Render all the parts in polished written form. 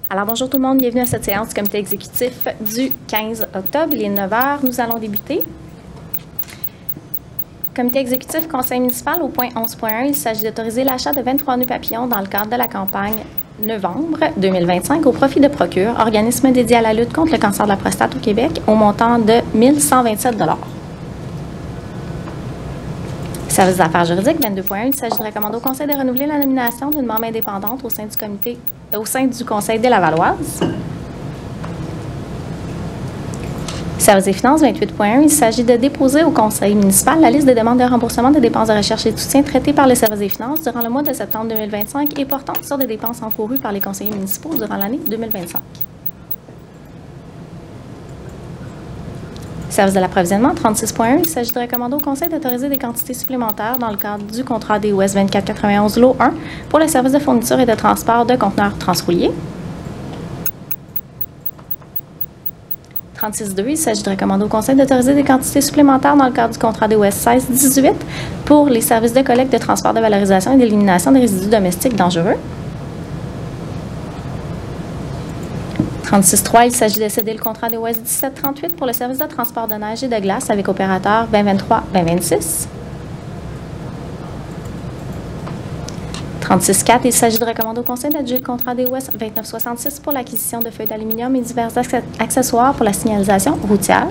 Alors bonjour tout le monde, bienvenue à cette séance du comité exécutif du 15 octobre. Il est 9 h, nous allons débuter. Comité exécutif conseil municipal au point 11.1, il s'agit d'autoriser l'achat de 23 nœuds papillons dans le cadre de la campagne novembre 2025 au profit de Procure, organisme dédié à la lutte contre le cancer de la prostate au Québec, au montant de 1 127 $. Service d'affaires juridiques 22.1, il s'agit de recommander au conseil de renouveler la nomination d'une membre indépendante au sein du conseil de Lavalloise. Service des finances 28.1, il s'agit de déposer au conseil municipal la liste des demandes de remboursement de dépenses de recherche et de soutien traitées par le service des finances durant le mois de septembre 2025 et portant sur des dépenses encourues par les conseillers municipaux durant l'année 2025. Service de l'approvisionnement 36.1, il s'agit de recommander au conseil d'autoriser des quantités supplémentaires dans le cadre du contrat des US 2491 Lot 1 pour le service de fourniture et de transport de conteneurs transrouliers. 36.2, il s'agit de recommander au conseil d'autoriser des quantités supplémentaires dans le cadre du contrat des US 16-18 pour les services de collecte, de transport, de valorisation et d'élimination des résidus domestiques dangereux. 36.3, il s'agit de céder le contrat des US 17-38 pour le service de transport de neige et de glace avec opérateur 2023-2026. 36.4, il s'agit de recommander au conseil d'adjuger le contrat des US 29-66 pour l'acquisition de feuilles d'aluminium et divers accessoires pour la signalisation routière.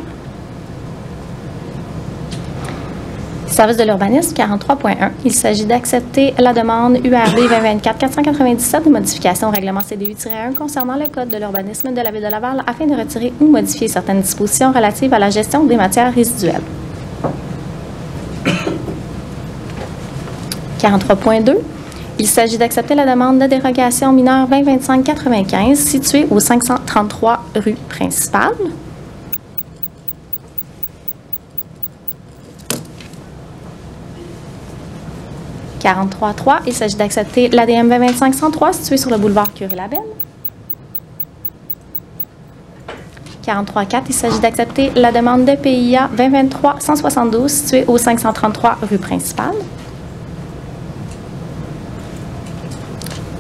Service de l'urbanisme 43.1, il s'agit d'accepter la demande URB 2024-497 de modification au règlement CDU-1 concernant le code de l'urbanisme de la Ville de Laval afin de retirer ou modifier certaines dispositions relatives à la gestion des matières résiduelles. 43.2, il s'agit d'accepter la demande de dérogation mineure 2025-95 située au 533 rue principale. 43.3, il s'agit d'accepter l'ADM 2025-103 situé sur le boulevard Curie-Labelle. 43.4, il s'agit d'accepter la demande de PIA 2023-172 située au 533 rue principale.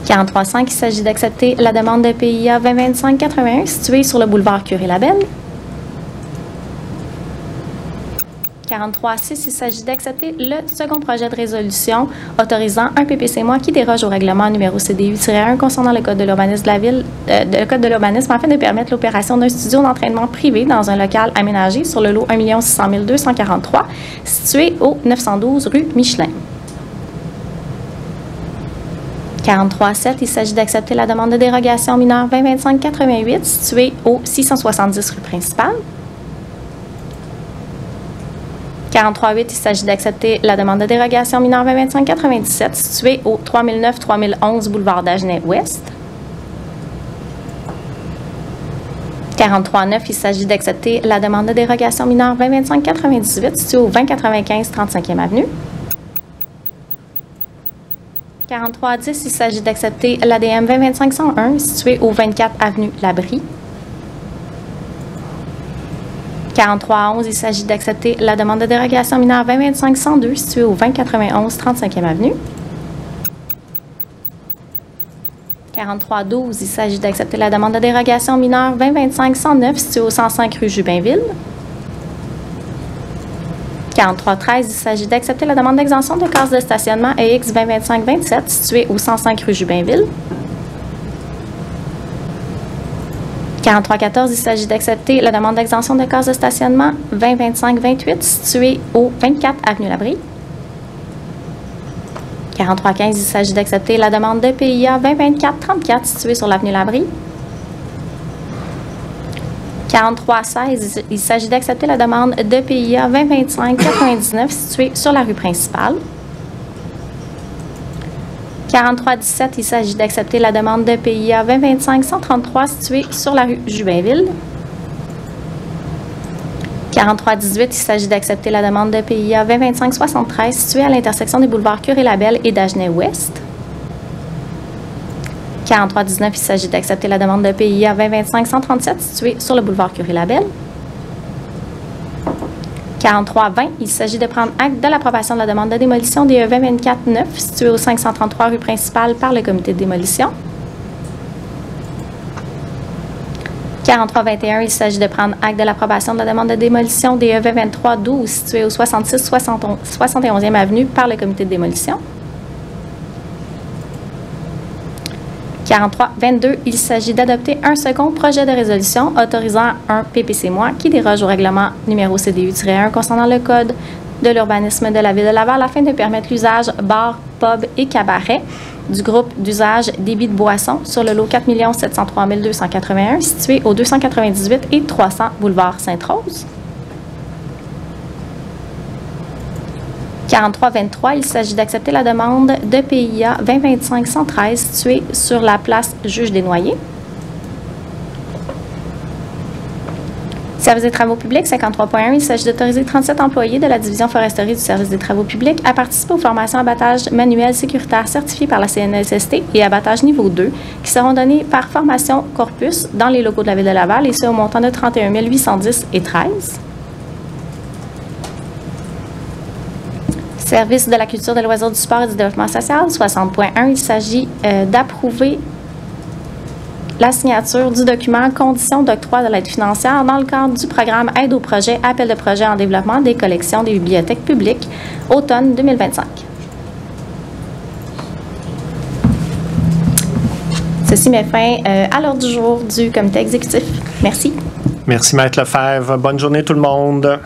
43.5, il s'agit d'accepter la demande de PIA 2025-81 située sur le boulevard Curie-Labelle. 43.6, il s'agit d'accepter le second projet de résolution autorisant un PPC-MOI qui déroge au règlement numéro CDU-1 concernant le code de l'urbanisme de la Ville, le code de l'urbanisme afin de permettre l'opération d'un studio d'entraînement privé dans un local aménagé sur le lot 1 600 243 situé au 912 rue Michelin. 43.7, il s'agit d'accepter la demande de dérogation mineure 2025-88 située au 670 rue principale. 43.8, il s'agit d'accepter la demande de dérogation mineure 2025-97 située au 3009-3011 boulevard d'Agenais-Ouest. 43.9, il s'agit d'accepter la demande de dérogation mineure 2025-98 située au 2095 35e avenue. 43.10, il s'agit d'accepter l'ADM 2025-101 située au 24 avenue Labrie. 43.11, il s'agit d'accepter la demande de dérogation mineure 2025-102 située au 2091 35e avenue. 43.12, il s'agit d'accepter la demande de dérogation mineure 2025-109 située au 105 rue Jubinville. 43.13, il s'agit d'accepter la demande d'exemption de case de stationnement EX 2025-27 située au 105 rue Jubinville. 43.14, il s'agit d'accepter la demande d'exemption de case de stationnement 2025-28 située au 24 avenue Labrie. 43.15, il s'agit d'accepter la demande de PIA 2024-34 située sur l'avenue Labrie. 43.16, il s'agit d'accepter la demande de PIA 2025-99 située sur la rue principale. 43.17, il s'agit d'accepter la demande de PIA 2025-133 située sur la rue Jubinville. 43.18, il s'agit d'accepter la demande de PIA 2025-73 située à l'intersection des boulevards Curie-Labelle et d'Agenais-Ouest. 43.19, il s'agit d'accepter la demande de PIA 2025-137 située sur le boulevard Curie-Labelle. 43.20, il s'agit de prendre acte de l'approbation de la demande de démolition des 2024-9 située au 533 rue principale par le comité de démolition. 43-21, il s'agit de prendre acte de l'approbation de la demande de démolition des EV 23-12 située au 66-71e avenue par le comité de démolition. 43-22, il s'agit d'adopter un second projet de résolution autorisant un PPC- qui déroge au règlement numéro CDU-1 concernant le code de l'urbanisme de la Ville de Laval afin de permettre l'usage bar, pub et cabaret du groupe d'usage débit de boissons sur le lot 4 703 281 situé au 298 et 300 boulevard Sainte-Rose. 43-23, il s'agit d'accepter la demande de PIA 2025-113 située sur la place Juge-des-Noyers. Service des travaux publics, 53.1, il s'agit d'autoriser 37 employés de la division foresterie du service des travaux publics à participer aux formations abattage manuel sécuritaire certifiées par la CNESST et abattage niveau 2 qui seront données par formation Corpus dans les locaux de la Ville de Laval et ce au montant de 31 810 et 13. Service de la culture, de loisirs, du sport et du développement social, 60.1, il s'agit d'approuver la signature du document Conditions d'octroi de l'aide financière dans le cadre du programme Aide au projet, appel de projet en développement des collections des bibliothèques publiques, automne 2025. Ceci met fin à l'ordre du jour du comité exécutif. Merci. Merci, Maître Lefebvre. Bonne journée tout le monde.